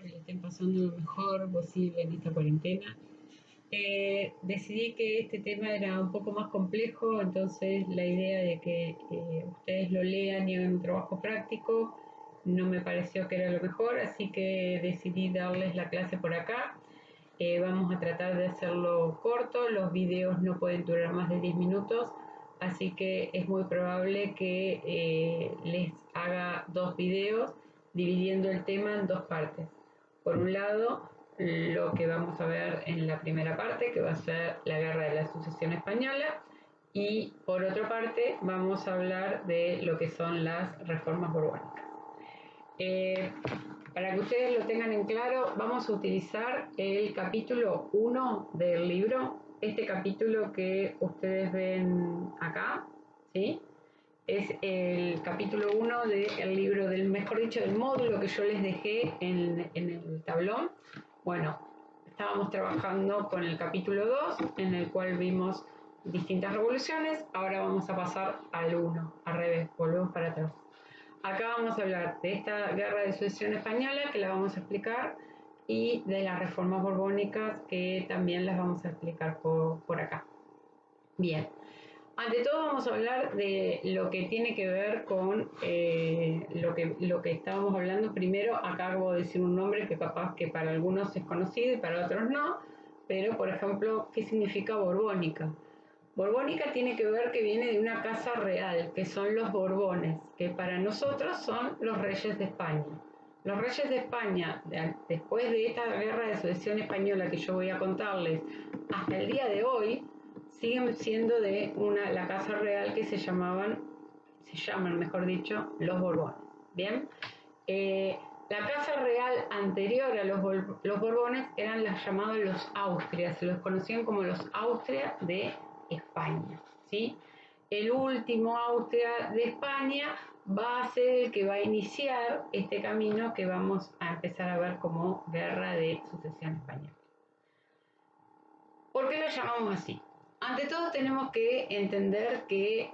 que le estén pasando lo mejor posible en esta cuarentena. Decidí que este tema era un poco más complejo, entonces la idea de que ustedes lo lean y hagan un trabajo práctico no me pareció que era lo mejor, así que decidí darles la clase por acá. Vamos a tratar de hacerlo corto, los videos no pueden durar más de 10 minutos, así que es muy probable que les haga 2 videos dividiendo el tema en 2 partes. Por un lado, lo que vamos a ver en la primera parte, que va a ser la Guerra de la Sucesión Española, y por otra parte vamos a hablar de lo que son las reformas borbónicas. Para que ustedes lo tengan en claro, vamos a utilizar el capítulo 1 del libro. Este capítulo que ustedes ven acá, ¿sí? Es el capítulo 1 del libro, mejor dicho, del módulo que yo les dejé en el tablón. Bueno, estábamos trabajando con el capítulo 2, en el cual vimos distintas revoluciones. Ahora vamos a pasar al 1, al revés, volvemos para atrás. Acá vamos a hablar de esta guerra de sucesión española, que la vamos a explicar, y de las reformas borbónicas, que también las vamos a explicar por acá. Bien, ante todo vamos a hablar de lo que tiene que ver con lo que estábamos hablando. Primero, acá acabo de decir un nombre que capaz que para algunos es conocido y para otros no, pero por ejemplo, ¿qué significa borbónica? Borbónica tiene que ver que viene de una casa real, que son los Borbones, que para nosotros son los reyes de España. Los reyes de España, después de esta guerra de sucesión española que yo voy a contarles, hasta el día de hoy, siguen siendo de la casa real que se llaman, mejor dicho, los Borbones. Bien, la casa real anterior a los Borbones eran los llamados los Austrias, se los conocían como los Austrias de España, ¿sí? El último Austria de España va a ser el que va a iniciar este camino que vamos a empezar a ver como guerra de sucesión española. ¿Por qué lo llamamos así? Ante todo tenemos que entender que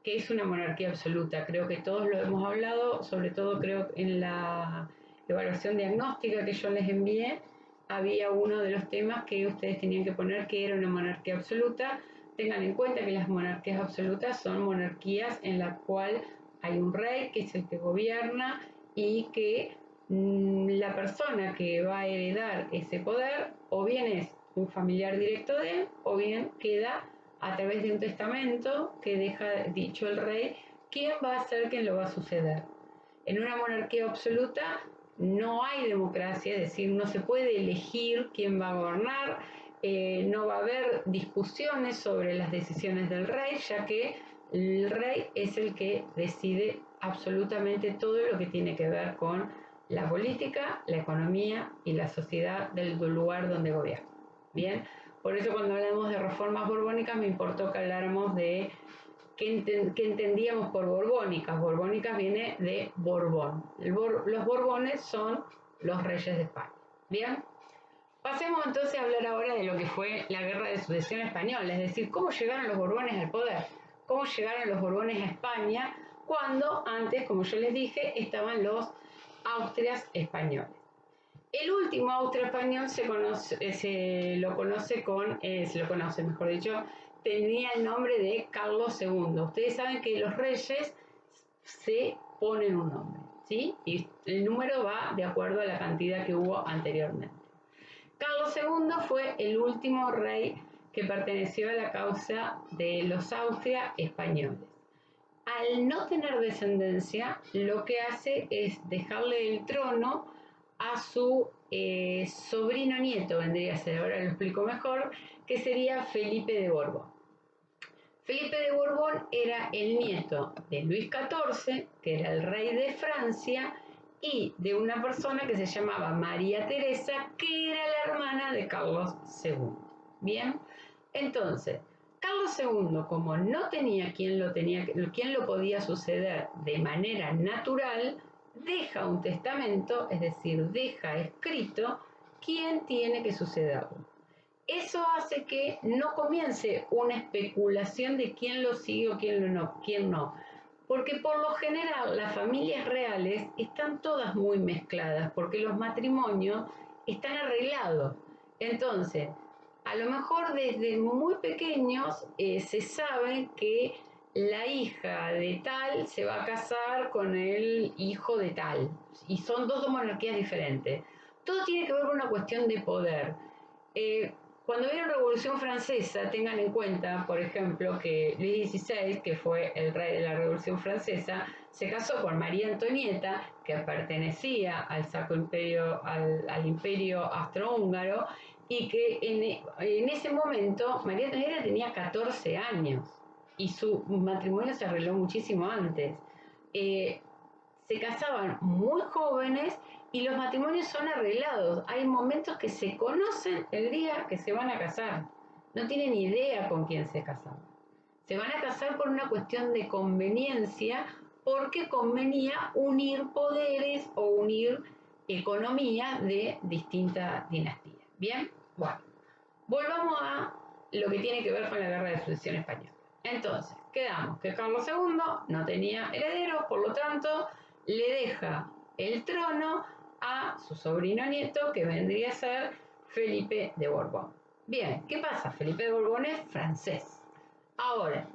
es una monarquía absoluta. Creo que todos lo hemos hablado, sobre todo creo en la evaluación diagnóstica que yo les envié, había uno de los temas que ustedes tenían que poner que era una monarquía absoluta. Tengan en cuenta que las monarquías absolutas son monarquías en la cual hay un rey que es el que gobierna y que la persona que va a heredar ese poder o bien es un familiar directo de él o bien queda a través de un testamento que deja dicho el rey quién va a ser quien lo va a suceder. En una monarquía absoluta no hay democracia, es decir, no se puede elegir quién va a gobernar, no va a haber discusiones sobre las decisiones del rey, ya que el rey es el que decide absolutamente todo lo que tiene que ver con la política, la economía y la sociedad del lugar donde gobierna. Bien, por eso cuando hablamos de reformas borbónicas me importó que habláramos de qué entendíamos por borbónicas. Borbónicas viene de Borbón. Los Borbones son los reyes de España. Bien, pasemos entonces a hablar ahora de lo que fue la guerra de sucesión española, es decir, cómo llegaron los Borbones al poder, cómo llegaron los Borbones a España, cuando antes, como yo les dije, estaban los Austrias españoles. El último Austria español tenía el nombre de Carlos II. Ustedes saben que los reyes se ponen un nombre, ¿sí? Y el número va de acuerdo a la cantidad que hubo anteriormente. Carlos II fue el último rey que perteneció a la causa de los Austria españoles. Al no tener descendencia, lo que hace es dejarle el trono a su sobrino nieto, vendría a ser, ahora lo explico mejor, que sería Felipe de Borbón. Felipe de Borbón era el nieto de Luis XIV, que era el rey de Francia, y de una persona que se llamaba María Teresa, que era la hermana de Carlos II. Bien, entonces, Carlos II, como no tenía quien lo podía suceder de manera natural, deja un testamento, es decir, deja escrito quién tiene que sucederlo. Eso hace que no comience una especulación de quién lo sigue o quién no. Porque por lo general las familias reales están todas muy mezcladas, porque los matrimonios están arreglados. Entonces, a lo mejor desde muy pequeños se sabe que la hija de tal se va a casar con el hijo de tal, y son dos monarquías diferentes. Todo tiene que ver con una cuestión de poder. Cuando vieron la Revolución Francesa, tengan en cuenta, por ejemplo, que Luis XVI, que fue el rey de la Revolución Francesa, se casó con María Antonieta, que pertenecía al Sacro Imperio, al Imperio Austrohúngaro, y que en ese momento María Antonieta tenía 14 años y su matrimonio se arregló muchísimo antes. Se casaban muy jóvenes y los matrimonios son arreglados. Hay momentos que se conocen el día que se van a casar. No tienen idea con quién se casan. Se van a casar por una cuestión de conveniencia, porque convenía unir poderes o unir economía de distintas dinastías. ¿Bien? Bueno, volvamos a lo que tiene que ver con la Guerra de Sucesión Española. Entonces, quedamos que Carlos II no tenía herederos, por lo tanto, le deja el trono a su sobrino nieto, que vendría a ser Felipe de Borbón. Bien, ¿qué pasa? Felipe de Borbón es francés. Ahora,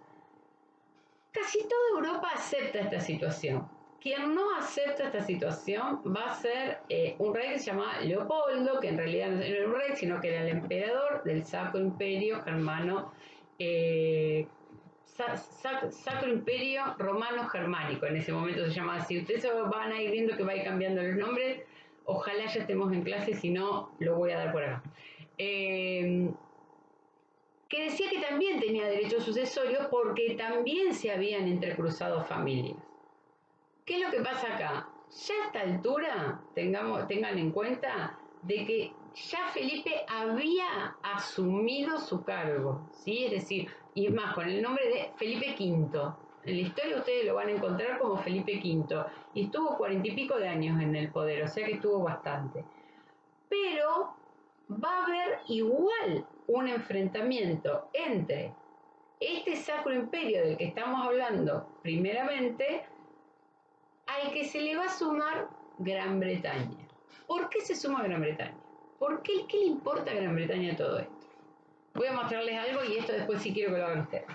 casi toda Europa acepta esta situación. Quien no acepta esta situación va a ser un rey que se llama Leopoldo, que en realidad no era un rey, sino que era el emperador del Sacro Imperio Germano, Sacro Imperio Romano Germánico, en ese momento se llamaba así. Ustedes se van a ir viendo que va a ir cambiando los nombres, ojalá ya estemos en clase, si no, lo voy a dar por acá. Que decía que también tenía derecho sucesorio porque también se habían entrecruzado familias. ¿Qué es lo que pasa acá? Ya a esta altura, tengan en cuenta de que ya Felipe había asumido su cargo, ¿sí? Es decir, y más con el nombre de Felipe V. En la historia ustedes lo van a encontrar como Felipe V. Y estuvo 40 y pico de años en el poder, o sea que estuvo bastante. Pero va a haber igual un enfrentamiento entre este Sacro Imperio del que estamos hablando primeramente, al que se le va a sumar Gran Bretaña. ¿Por qué se suma Gran Bretaña? ¿Qué le importa a Gran Bretaña todo esto? Voy a mostrarles algo y esto después sí quiero que lo hagan ustedes.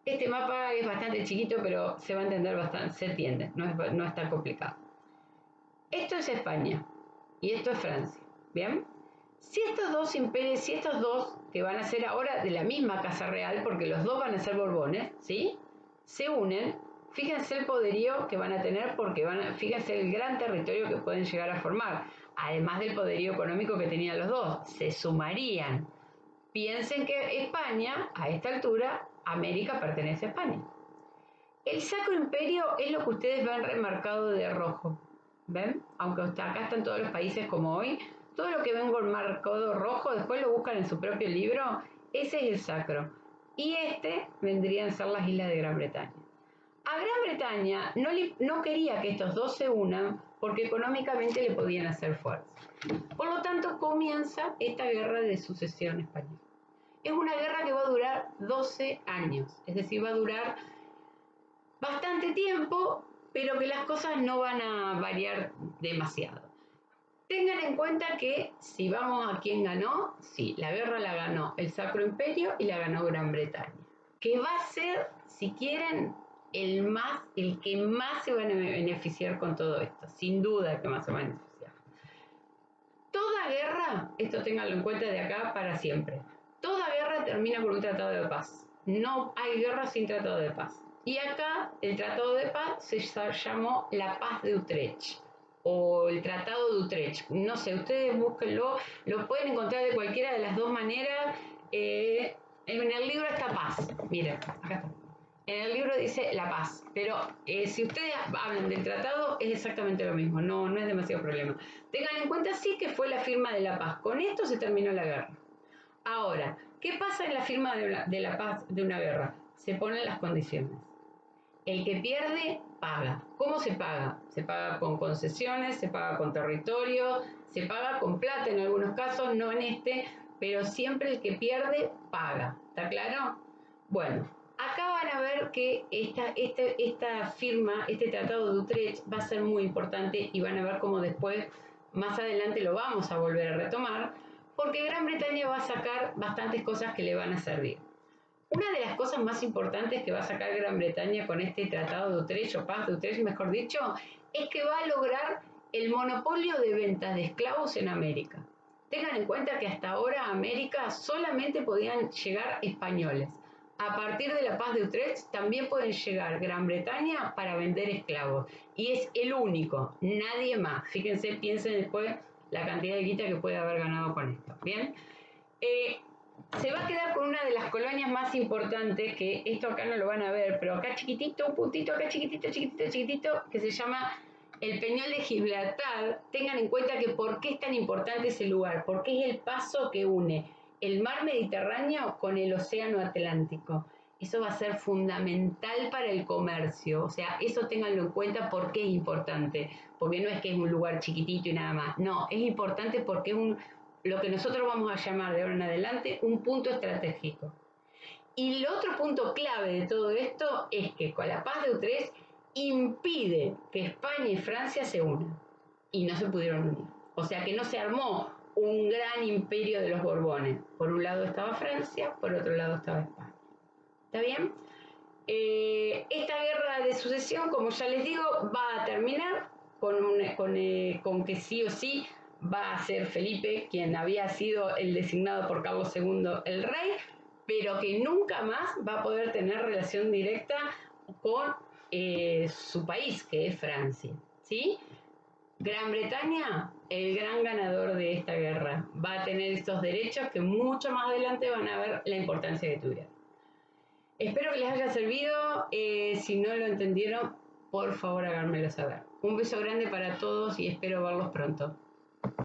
Este mapa es bastante chiquito, pero se va a entender bastante, se entiende, no es tan complicado. Esto es España y esto es Francia, ¿bien? Si estos dos imperios, si estos dos, que van a ser ahora de la misma Casa Real, porque los dos van a ser Borbones, ¿sí? Se unen, fíjense el poderío que van a tener, porque fíjense el gran territorio que pueden llegar a formar, además del poderío económico que tenían los dos, se sumarían. Piensen que España, a esta altura, América pertenece a España. El Sacro Imperio es lo que ustedes ven remarcado de rojo, ¿ven? Aunque acá están todos los países como hoy, todo lo que ven con marcado rojo, después lo buscan en su propio libro, ese es el Sacro. Y este vendrían a ser las islas de Gran Bretaña. A Gran Bretaña no quería que estos dos se unan porque económicamente le podían hacer fuerza. Por lo tanto, comienza esta guerra de sucesión española. Es una guerra que va a durar 12 años, es decir, va a durar bastante tiempo, pero que las cosas no van a variar demasiado. Tengan en cuenta que si vamos a quién ganó, sí, la guerra la ganó el Sacro Imperio y la ganó Gran Bretaña, que va a ser, si quieren, el que más se va a beneficiar con todo esto, sin duda el que más se va a beneficiar. Toda guerra, esto ténganlo en cuenta de acá para siempre, toda guerra termina con un tratado de paz. No hay guerra sin tratado de paz. Y acá el tratado de paz se llamó la Paz de Utrecht o el Tratado de Utrecht. No sé, ustedes búsquenlo, lo pueden encontrar de cualquiera de las dos maneras. En el libro está paz, miren, acá está. En el libro dice la paz, pero si ustedes hablan del tratado es exactamente lo mismo, no es demasiado problema. Tengan en cuenta sí que fue la firma de la paz, con esto se terminó la guerra. Ahora, ¿qué pasa en la firma de la paz de una guerra? Se ponen las condiciones. El que pierde, paga. ¿Cómo se paga? Se paga con concesiones, se paga con territorio, se paga con plata en algunos casos, no en este, pero siempre el que pierde, paga. ¿Está claro? Bueno, acá van a ver que esta firma, este Tratado de Utrecht va a ser muy importante y van a ver cómo después, más adelante, lo vamos a volver a retomar, porque Gran Bretaña va a sacar bastantes cosas que le van a servir. Una de las cosas más importantes que va a sacar Gran Bretaña con este Tratado de Utrecht, o Paz de Utrecht, mejor dicho, es que va a lograr el monopolio de ventas de esclavos en América. Tengan en cuenta que hasta ahora a América solamente podían llegar españoles. A partir de la Paz de Utrecht también pueden llegar Gran Bretaña para vender esclavos. Y es el único, nadie más. Fíjense, piensen después la cantidad de guita que puede haber ganado con esto. ¿Bien? Se va a quedar con una de las colonias más importantes, que esto acá no lo van a ver, pero acá chiquitito, un puntito acá chiquitito, chiquitito, chiquitito, que se llama el Peñol de Gibraltar. Tengan en cuenta que por qué es tan importante ese lugar, porque es el paso que une el mar Mediterráneo con el océano Atlántico. Eso va a ser fundamental para el comercio, o sea, eso ténganlo en cuenta porque es importante, porque no es que es un lugar chiquitito y nada más, no, es importante porque es lo que nosotros vamos a llamar de ahora en adelante un punto estratégico. Y el otro punto clave de todo esto es que con la Paz de Utrecht impide que España y Francia se unan y no se pudieron unir. O sea que no se armó un gran imperio de los Borbones. Por un lado estaba Francia, por otro lado estaba España. ¿Está bien? Esta guerra de sucesión, como ya les digo, va a terminar con que sí o sí va a ser Felipe quien había sido el designado por Carlos II el rey, pero que nunca más va a poder tener relación directa con su país, que es Francia, ¿sí? Gran Bretaña, el gran ganador de esta guerra, va a tener estos derechos que mucho más adelante van a ver la importancia que tuvieron. Espero que les haya servido. Si no lo entendieron, por favor háganmelo saber. Un beso grande para todos y espero verlos pronto.